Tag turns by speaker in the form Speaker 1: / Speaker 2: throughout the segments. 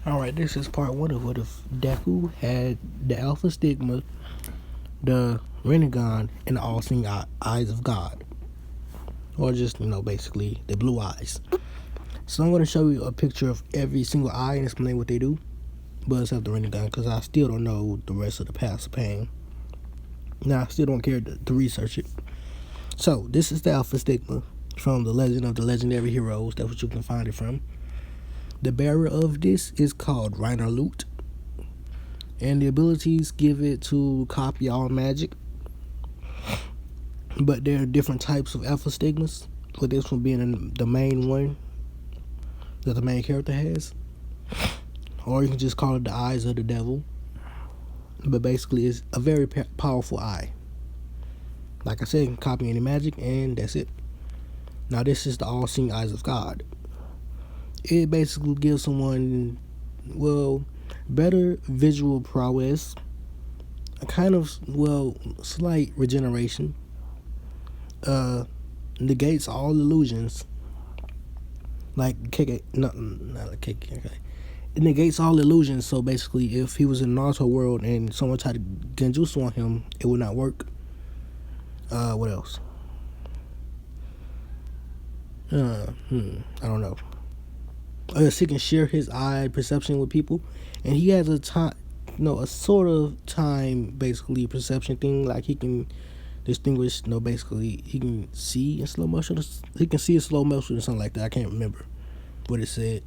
Speaker 1: Alright, this is part one of what if Deku had the Alpha Stigma, the Renegon, and the all-seeing eyes of God. Or just, basically the blue eyes. So I'm going to show you a picture of every single eye and explain what they do. But except the Renegon, because I still don't know the rest of the paths of pain. Now, I still don't care to research it. So, this is the Alpha Stigma from the Legend of the Legendary Heroes. That's what you can find it from. The bearer of this is called Reiner Loot. And the abilities give it to copy all magic. But there are different types of Alpha Stigmas, with this one being the main one that the main character has. Or you can just call it the Eyes of the Devil. But basically, it's a very powerful eye. Like I said, it can copy any magic, and that's it. Now, this is the all-seeing eyes of God. It basically gives someone, better visual prowess, a kind of, slight regeneration, negates all illusions, like KK, not like KK, okay. It negates all illusions, so basically, if he was in Naruto world and someone tried to genjutsu on him, it would not work. What else? I don't know. He can share his eye perception with people, and he has a time, a sort of time basically perception thing. Like he can distinguish, basically he can see in slow motion. He can see in slow motion or something like that. I can't remember what it said.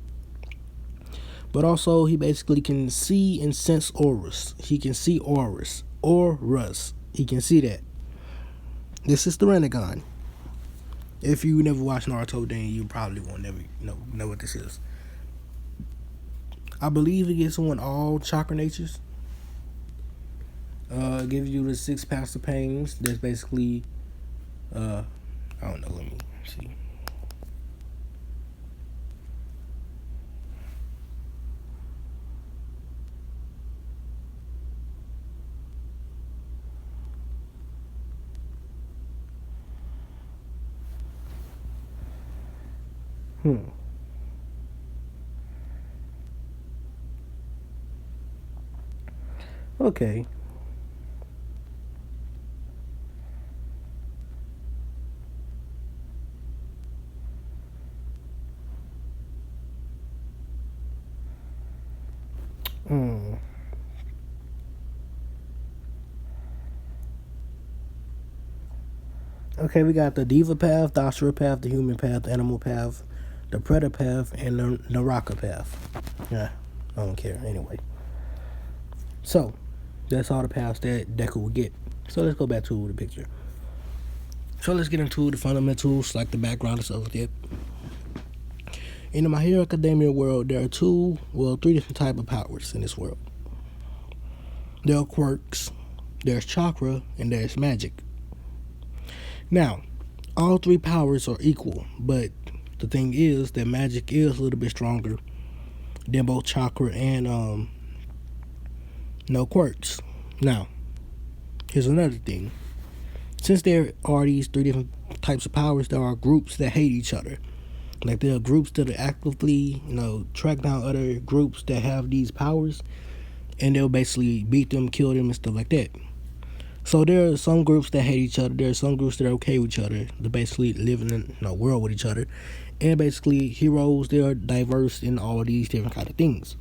Speaker 1: But also he basically can see and sense auras. He can see auras. He can see that. This is the Renegon. If you never watched Naruto, then you probably won't never know what this is. I believe it gives someone all chakra natures. Gives you the 6 paths of pains. That's basically, I don't know. Let me see. Okay. Okay, we got the Diva path, the Ashura path, the Human path, the Animal path, the Predator path, and the Naraka path. Yeah, I don't care. Anyway. So, that's all the paths that Deku will get. So let's go back to the picture. So let's get into the fundamentals, like the background and stuff like that. In the My Hero Academia world, there are 3 different types of powers in this world. There are quirks, there's chakra, and there's magic. Now, all 3 powers are equal, but the thing is that magic is a little bit stronger than both chakra and quirks. Now, here's another thing. Since there are these 3 different types of powers, there are groups that hate each other. Like there are groups that are actively, track down other groups that have these powers, and they'll basically beat them, kill them, and stuff like that. So there are some groups that hate each other. There are some groups that are okay with each other. They basically live in a world with each other. And basically, heroes, they are diverse in all of these different kind of things.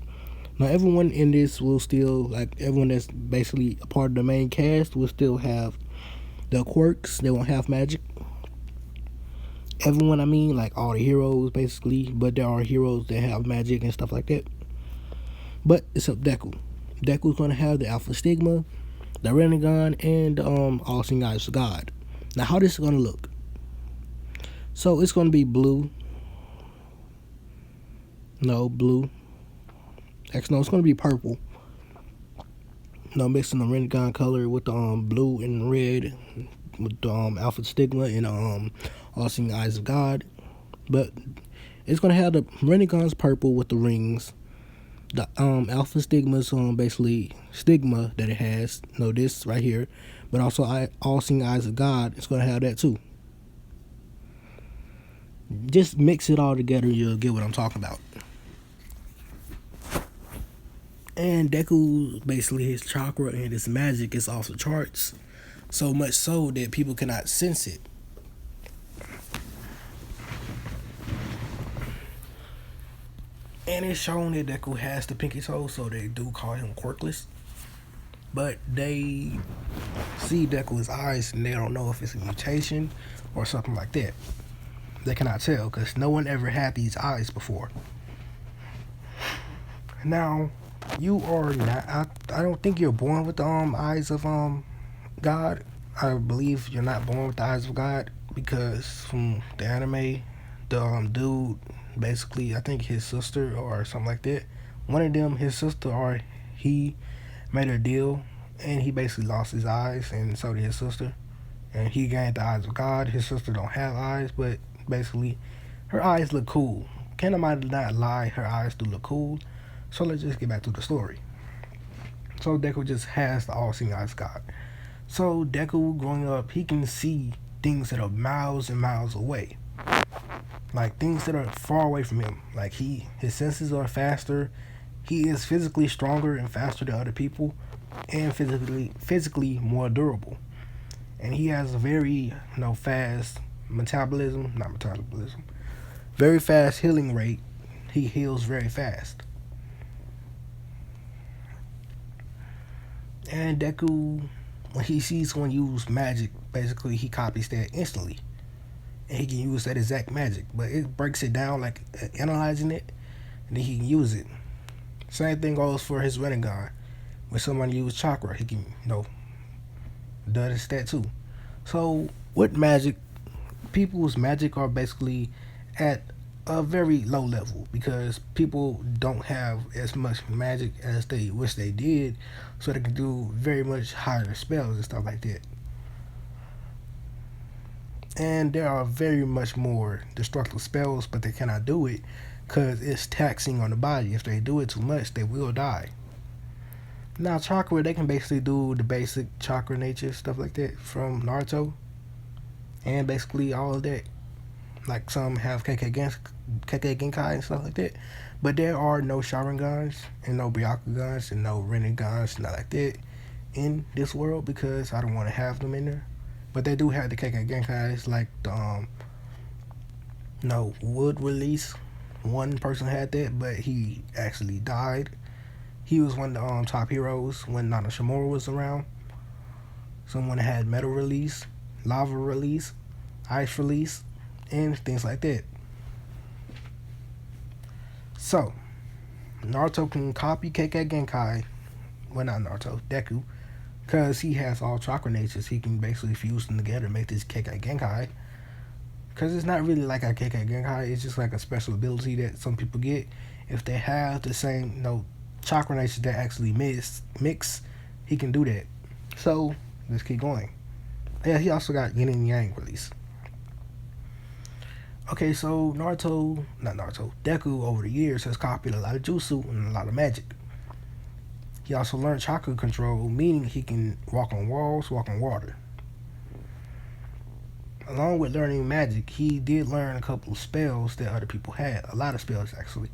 Speaker 1: Now, everyone in this will still, everyone that's basically a part of the main cast will still have the quirks. They won't have magic. Everyone, all the heroes, basically. But there are heroes that have magic and stuff like that. But except Deku. Deku's going to have the Alpha Stigma, the Renegon, and all-seeing eyes of God. Now, how this is going to look? So, it's going to be blue. No, blue. Actually, no, it's going to be purple. Mixing the Renegon color with the blue and red, with the Alpha Stigma and all-seeing eyes of God. But it's going to have the Renegon's purple with the rings. The Alpha Stigma's basically stigma that it has, this right here, but also all-seeing eyes of God, it's going to have that too. Just mix it all together, you'll get what I'm talking about. And Deku, basically his chakra and his magic is off the charts. So much so that people cannot sense it. And it's shown that Deku has the pinky toe, so they do call him quirkless. But they see Deku's eyes and they don't know if it's a mutation or something like that. They cannot tell because no one ever had these eyes before. Now, you are not. I don't think you're born with the eyes of God. I believe you're not born with the eyes of God because from the anime, the dude basically, I think his sister or something like that. One of them, his sister or he, made a deal, and he basically lost his eyes, and so did his sister. And he gained the eyes of God. His sister don't have eyes, but basically, her eyes look cool. Can I not lie? Her eyes do look cool. So let's just get back to the story. So Deku just has the all-seeing eyes of God. So Deku, growing up, he can see things that are miles and miles away, like things that are far away from him. Like his senses are faster. He is physically stronger and faster than other people, and physically more durable. And he has a very fast not metabolism, very fast healing rate. He heals very fast. And Deku, when he sees someone use magic, basically he copies that instantly. And he can use that exact magic. But it breaks it down, like analyzing it, and then he can use it. Same thing goes for his Rinnegan. When someone uses chakra, he can, does that too. So with magic, people's magic are basically at a very low level because people don't have as much magic as they wish they did, so they can do very much higher spells and stuff like that. And there are very much more destructive spells, but they cannot do it because it's taxing on the body. If they do it too much, they will die. Now chakra, they can basically do the basic chakra nature stuff like that from Naruto, and basically all of that. Like some have Genkai and stuff like that. But there are no Sharingans and no Byakugans and no Rinnegan's, not like that in this world because I don't want to have them in there. But they do have the Genkais, like the wood release. One person had that, but he actually died. He was one of the top heroes when Nana Shimura was around. Someone had metal release, lava release, ice release, and things like that. So, Naruto can copy Kekkei Genkai. Well, not Naruto, Deku. Because he has all chakra natures. He can basically fuse them together and make this Kekkei Genkai. Because it's not really like a Kekkei Genkai. It's just like a special ability that some people get. If they have the same, chakra natures that actually mix, he can do that. So, let's keep going. Yeah, he also got Yin and Yang release. Okay, so Deku over the years has copied a lot of jutsu and a lot of magic. He also learned chakra control, meaning he can walk on walls, walk on water. Along with learning magic, he did learn a couple of spells that other people had, a lot of spells actually.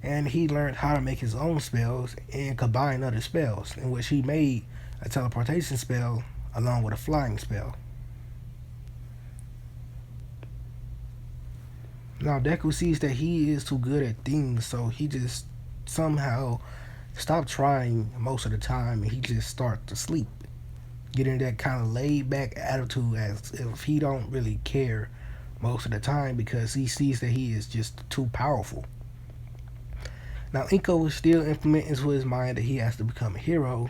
Speaker 1: And he learned how to make his own spells and combine other spells, in which he made a teleportation spell along with a flying spell. Now Deku sees that he is too good at things, so he just somehow stopped trying most of the time and he just starts to sleep. Getting that kind of laid back attitude as if he don't really care most of the time because he sees that he is just too powerful. Now Inko is still implementing into his mind that he has to become a hero,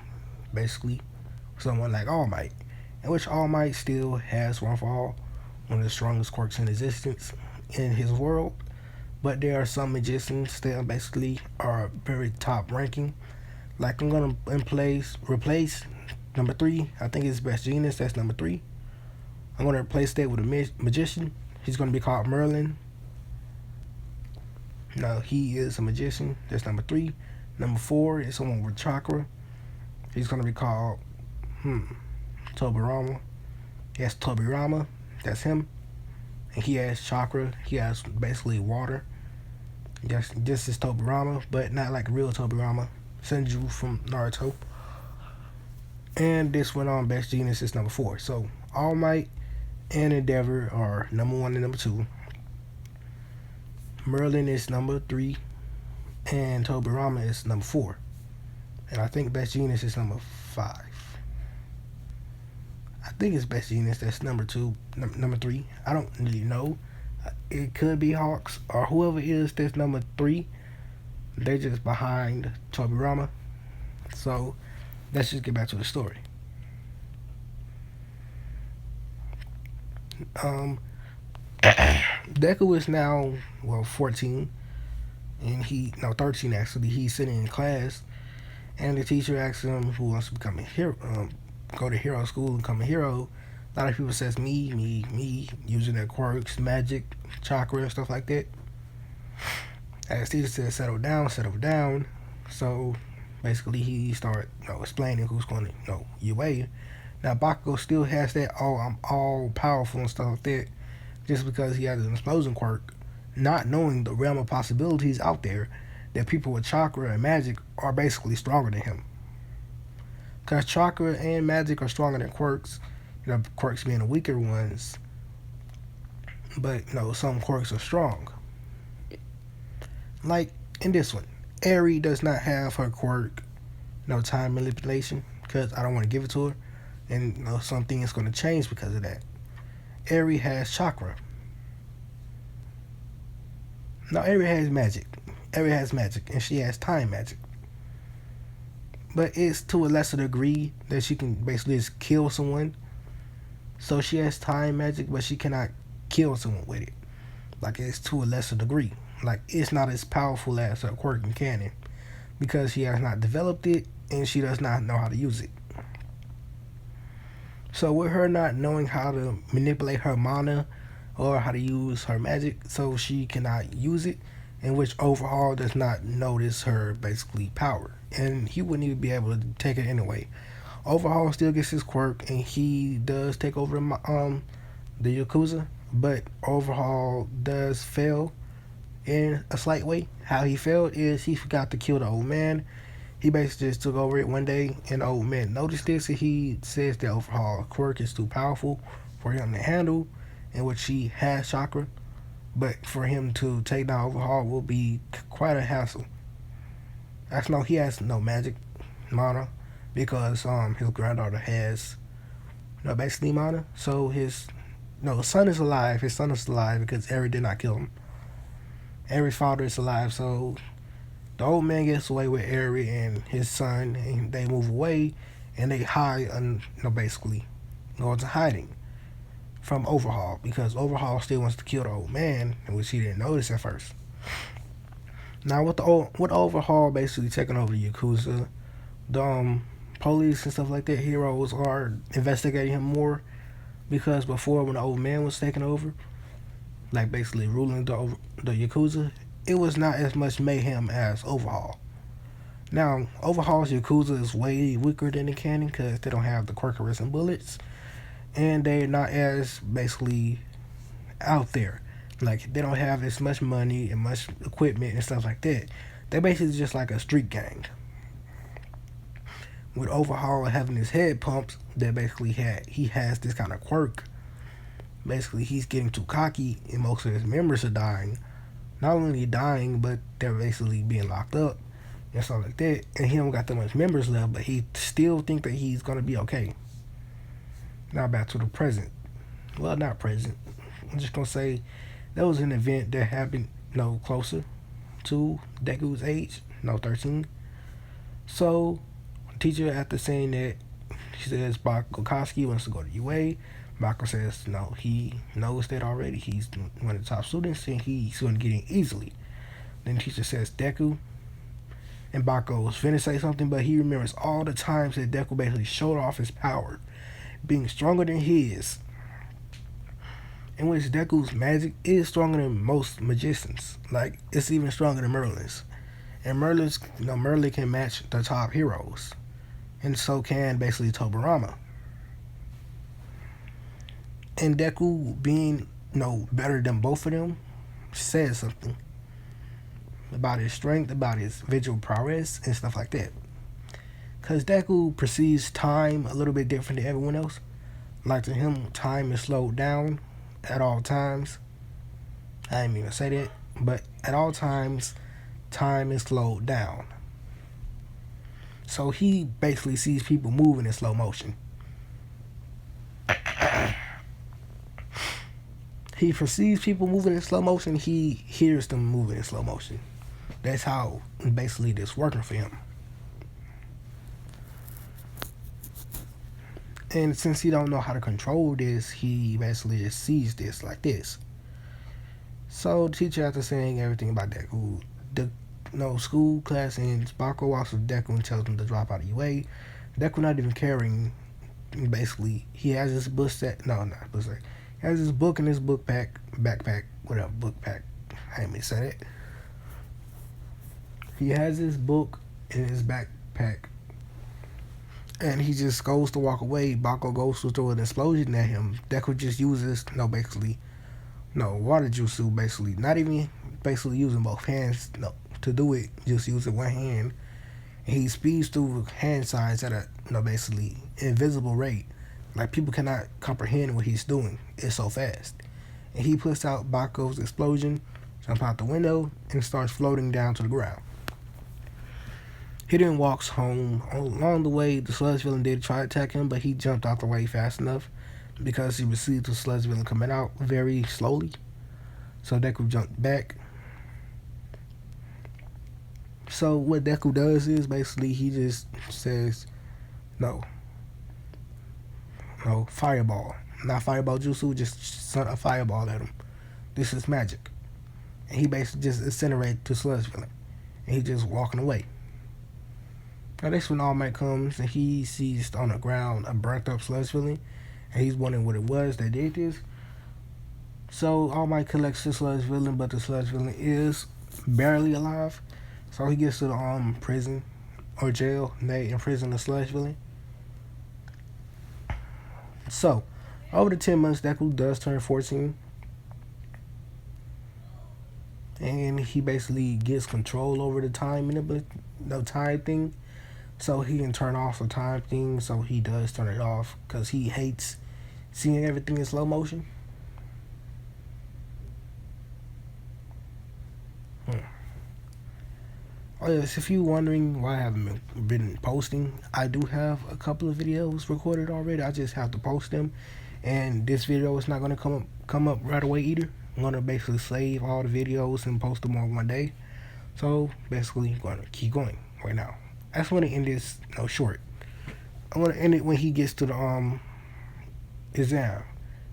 Speaker 1: basically someone like All Might, in which All Might still has one for all, one of the strongest quirks in existence in his world. But there are some magicians that basically are very top ranking. Like I'm gonna replace number 3. I think it's Best Genius. That's number 3. I'm gonna replace that with a magician. He's gonna be called Merlin. No, he is a magician. That's number 3. Number 4 is someone with chakra. He's gonna be called Tobirama. Yes, Tobirama. That's him. And he has chakra. He has basically water. Just as Tobirama, but not like real Tobirama. Senju from Naruto. And this went on Best Genius is number 4. So All Might and Endeavor are number 1 and number 2. Merlin is number 3, and Tobirama is number 4. And I think Best Genius is number 5. I think it's Best Genius that's number 2, number 3. I don't really know. It could be Hawks or whoever it is that's number 3. They're just behind Tobirama. So let's just get back to the story. Deku is now 14, and 13 actually. He's sitting in class, and the teacher asks him who wants to become a hero, go to hero school and become a hero. A lot of people says me, using their quirks, magic, chakra, and stuff like that. As teacher says, settle down. So basically, he started explaining who's going to UA. Now Bakugo still has that I'm all powerful and stuff like that, just because he has an explosion quirk, not knowing the realm of possibilities out there that people with chakra and magic are basically stronger than him. Because chakra and magic are stronger than quirks, quirks being the weaker ones, but some quirks are strong. Like in this one, Eri does not have her quirk, time manipulation, because I don't want to give it to her, and something is going to change because of that. Eri has chakra. Now Eri has magic. And she has time magic. But it's to a lesser degree that she can basically just kill someone. So she has time magic, but she cannot kill someone with it. Like, it's to a lesser degree. Like, it's not as powerful as her quirk and cannon, because she has not developed it and she does not know how to use it. So with her not knowing how to manipulate her mana or how to use her magic, so she cannot use it, in which Overhaul does not notice her basically power, and he wouldn't even be able to take it anyway. Overhaul still gets his quirk, and he does take over the Yakuza, but Overhaul does fail in a slight way. How he failed is he forgot to kill the old man. He basically just took over it one day, and the old man noticed this, and he says that Overhaul quirk is too powerful for him to handle, in which he has chakra, but for him to take down Overhaul will be quite a hassle. Actually, no, he has no magic mana, because his granddaughter has basically mana. So his son is alive. His son is alive because Eri did not kill him. Eri's father is alive, so the old man gets away with Eri and his son, and they move away, and they hide, basically go into hiding from Overhaul, because Overhaul still wants to kill the old man, which he didn't notice at first. Now with Overhaul basically taking over the Yakuza, the police and stuff like that, heroes are investigating him more, because before, when the old man was taking over, like basically ruling the Yakuza, it was not as much mayhem as Overhaul. Now, Overhaul's Yakuza is way weaker than the canon, because they don't have the quirkers and bullets, and they're not as basically out there. Like, they don't have as much money and much equipment and stuff like that. They're basically just like a street gang. With Overhaul having his head pumped, that basically he has this kind of quirk. Basically, he's getting too cocky, and most of his members are dying. Not only dying, but they're basically being locked up and stuff like that. And he don't got that much members left, but he still think that he's gonna be okay. Now back to the present. Well, not present. I'm just gonna say that was an event that happened closer to Deku's age, 13. So, teacher, after saying that, she says Bakokoski wants to go to UA. Bako says no, he knows that already. He's one of the top students, and he's going to get in easily. Then the teacher says Deku, and Bako was finna say something, but he remembers all the times that Deku basically showed off his power, being stronger than his, in which Deku's magic is stronger than most magicians. Like, it's even stronger than Merlin's. And Merlin can match the top heroes, and so can basically Tobirama. And Deku being better than both of them says something, about his strength, about his visual prowess, and stuff like that. Because Deku perceives time a little bit different than everyone else. Like to him, time is slowed down at all times. I didn't mean to say that, but at all times, time is slowed down. So he basically sees people moving in slow motion. He perceives people moving in slow motion. He hears them moving in slow motion. That's how basically this working for him. And since he don't know how to control this, he basically just sees this like this. So the teacher, after saying everything about Deku, school class ends. Bako walks with Deku and tells him to drop out of the way. Deku not even caring. Basically, he has his book set. No, not book set. He has his book in his backpack, whatever, book pack. I didn't mean to say that. He has his book in his backpack. And he just goes to walk away. Bako goes to throw an explosion at him. Deku just uses, water jutsu, basically. Not even basically using both hands, to do it. Just using one hand. And he speeds through hand signs at a, basically invisible rate. Like, people cannot comprehend what he's doing. It's so fast. And he puts out Bako's explosion, jumps out the window, and starts floating down to the ground. He then walks home. Along the way, the sludge villain did try to attack him, but he jumped out the way fast enough because he received the sludge villain coming out very slowly. So Deku jumped back. So what Deku does is basically he just says, no, fireball. Not fireball jutsu, just sent a fireball at him. This is magic. And he basically just incinerated the sludge villain. And he's just walking away. Now that's when All Might comes and he sees on the ground a burnt up sludge villain, and he's wondering what it was that did this. So All Might collects the sludge villain, but the sludge villain is barely alive. So he gets to the prison or jail, and they imprison the sludge villain. So over the 10 months, Deku does turn 14. And he basically gets control over the time time thing. So he can turn off the time thing, so he does turn it off because he hates seeing everything in slow motion. Oh yes, if you're wondering why I haven't been posting, I do have a couple of videos recorded already. I just have to post them, and this video is not going to come up right away either. I'm going to basically save all the videos and post them on one day. So basically, I'm going to keep going right now. I just want to end this short. I want to end it when he gets to the exam.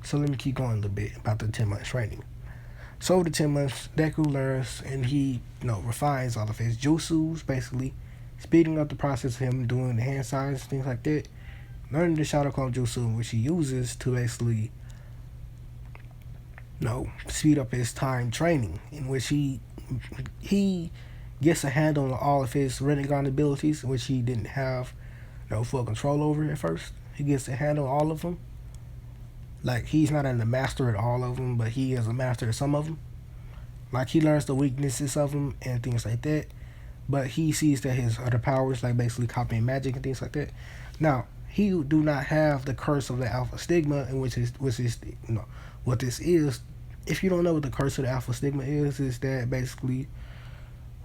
Speaker 1: So let me keep going a little bit about the 10 months training. So over the 10 months, Deku learns and he refines all of his jutsus, basically speeding up the process of him doing the hand signs, things like that. Learning the Shadow Clone Jutsu, which he uses to basically speed up his time training, in which he gets a handle on all of his Rinnegan abilities, which he didn't have full control over at first. He gets a handle on all of them. Like, he's not a master at all of them, but he is a master at some of them. Like, he learns the weaknesses of them and things like that. But he sees that his other powers, like basically copying magic and things like that. Now, he do not have the curse of the Alpha Stigma, in which is what this is. If you don't know what the curse of the Alpha Stigma is that basically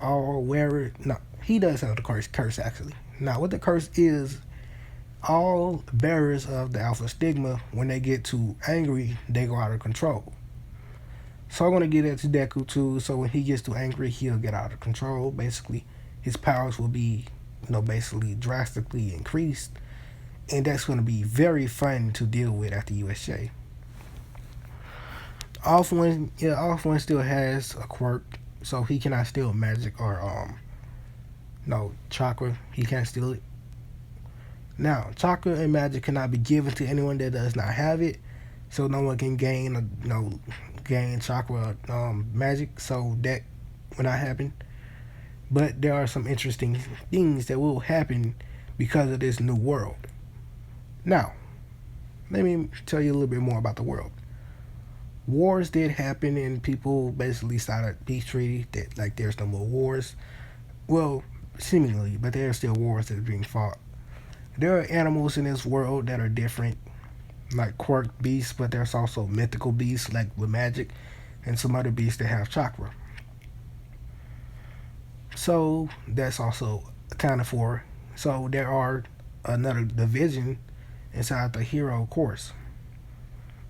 Speaker 1: all wearer. No, he does have the curse actually. Now, what the curse is, all bearers of the Alpha Stigma, when they get too angry, they go out of control. So I'm going to get that to Deku too. So when he gets too angry, he'll get out of control. Basically, his powers will be, basically drastically increased. And that's going to be very fun to deal with at the USJ. Off one still has a quirk. So he cannot steal magic or, chakra. He can't steal it. Now, chakra and magic cannot be given to anyone that does not have it. So no one can gain chakra magic. So that will not happen. But there are some interesting things that will happen because of this new world. Now, let me tell you a little bit more about the world. Wars did happen, and people basically started peace treaty that like there's no more wars. Well, seemingly, but there are still wars that are being fought. There are animals in this world that are different, like quirk beasts, but there's also mythical beasts like with magic, and some other beasts that have chakra. So that's also accounted for. So there are another division inside the hero course.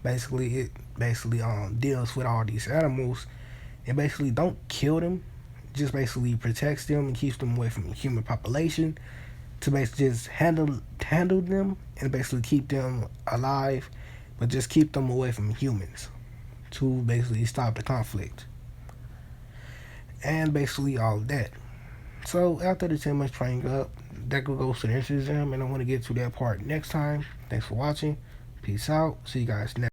Speaker 1: Basically, it basically deals with all these animals and basically don't kill them, just basically protects them and keeps them away from the human population to basically just handle them and basically keep them alive, but just keep them away from humans to basically stop the conflict and basically all of that. So after the 10 months training up, Deku goes to the entrance exam, and I want to get to that part next time. Thanks for watching. Peace out. See you guys next.